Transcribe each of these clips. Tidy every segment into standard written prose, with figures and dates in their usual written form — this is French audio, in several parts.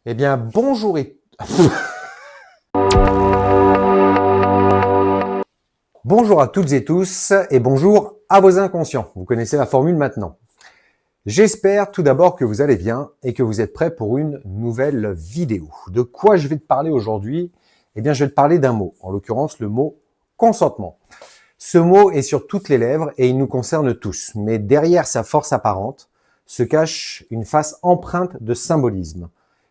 Eh bien, bonjour et... Bonjour à toutes et tous et bonjour à vos inconscients. Vous connaissez la formule maintenant. J'espère tout d'abord que vous allez bien et que vous êtes prêts pour une nouvelle vidéo. De quoi je vais te parler aujourd'hui? Eh bien, je vais te parler d'un mot, en l'occurrence le mot consentement. Ce mot est sur toutes les lèvres et il nous concerne tous. Mais derrière sa force apparente se cache une face empreinte de symbolisme.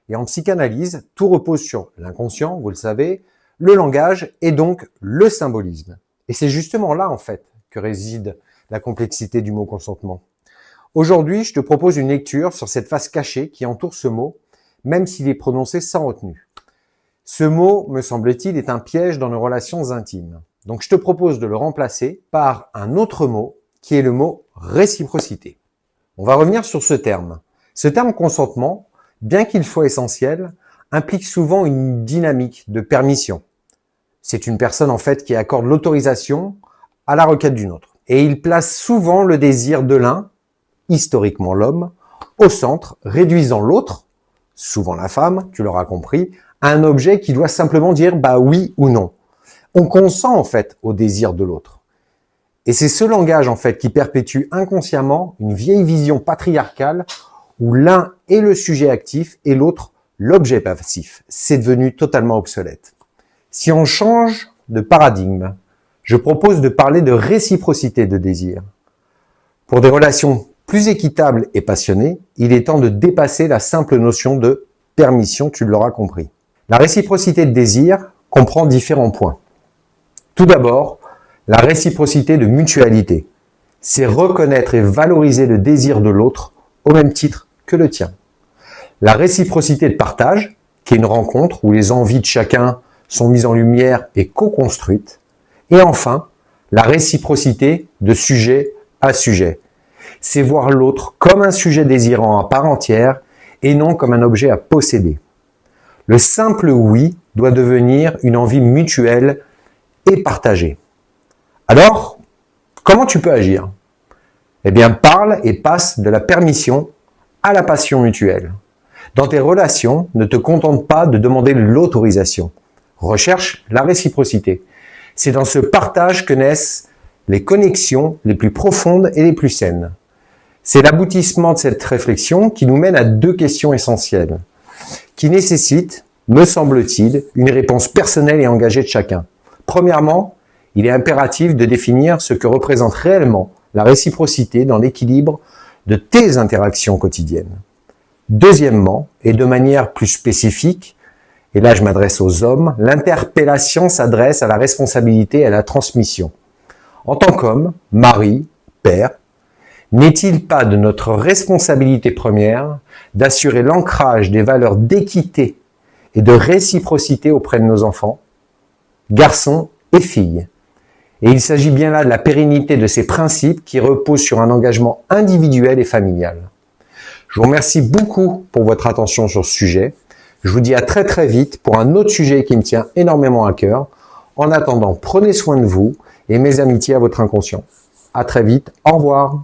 Et en psychanalyse, tout repose sur l'inconscient, vous le savez, le langage et donc le symbolisme. Et c'est justement là, en fait, que réside la complexité du mot consentement. Aujourd'hui, je te propose une lecture sur cette face cachée qui entoure ce mot, même s'il est prononcé sans retenue. Ce mot, me semble-t-il, est un piège dans nos relations intimes. Donc je te propose de le remplacer par un autre mot, qui est le mot réciprocité. On va revenir sur ce terme. Ce terme consentement, bien qu'il soit essentiel, implique souvent une dynamique de permission. C'est une personne en fait qui accorde l'autorisation à la requête d'une autre. Et il place souvent le désir de l'un, historiquement l'homme, au centre, réduisant l'autre, souvent la femme, tu l'auras compris, à un objet qui doit simplement dire bah oui ou non. On consent en fait au désir de l'autre. Et c'est ce langage en fait qui perpétue inconsciemment une vieille vision patriarcale où l'un est le sujet actif et l'autre l'objet passif. C'est devenu totalement obsolète. Si on change de paradigme, je propose de parler de réciprocité de désir. Pour des relations plus équitables et passionnées, il est temps de dépasser la simple notion de permission, tu l'auras compris. La réciprocité de désir comprend différents points. Tout d'abord, la réciprocité de mutualité. C'est reconnaître et valoriser le désir de l'autre au même titre que le tien. La réciprocité de partage, qui est une rencontre où les envies de chacun sont mises en lumière et co-construites. Et enfin, la réciprocité de sujet à sujet. C'est voir l'autre comme un sujet désirant à part entière et non comme un objet à posséder. Le simple oui doit devenir une envie mutuelle et partagée. Alors, comment tu peux agir? Eh bien, parle et passe de la permission à la passion mutuelle. Dans tes relations, ne te contente pas de demander l'autorisation. Recherche la réciprocité. C'est dans ce partage que naissent les connexions les plus profondes et les plus saines. C'est l'aboutissement de cette réflexion qui nous mène à deux questions essentielles, qui nécessitent, me semble-t-il, une réponse personnelle et engagée de chacun. Premièrement, il est impératif de définir ce que représente réellement la réciprocité dans l'équilibre de tes interactions quotidiennes. Deuxièmement, et de manière plus spécifique, et là je m'adresse aux hommes, l'interpellation s'adresse à la responsabilité et à la transmission. En tant qu'homme, mari, père, n'est-il pas de notre responsabilité première d'assurer l'ancrage des valeurs d'équité et de réciprocité auprès de nos enfants, garçons et filles? Et il s'agit bien là de la pérennité de ces principes qui reposent sur un engagement individuel et familial. Je vous remercie beaucoup pour votre attention sur ce sujet. Je vous dis à très très vite pour un autre sujet qui me tient énormément à cœur. En attendant, prenez soin de vous et mes amitiés à votre inconscient. À très vite, au revoir.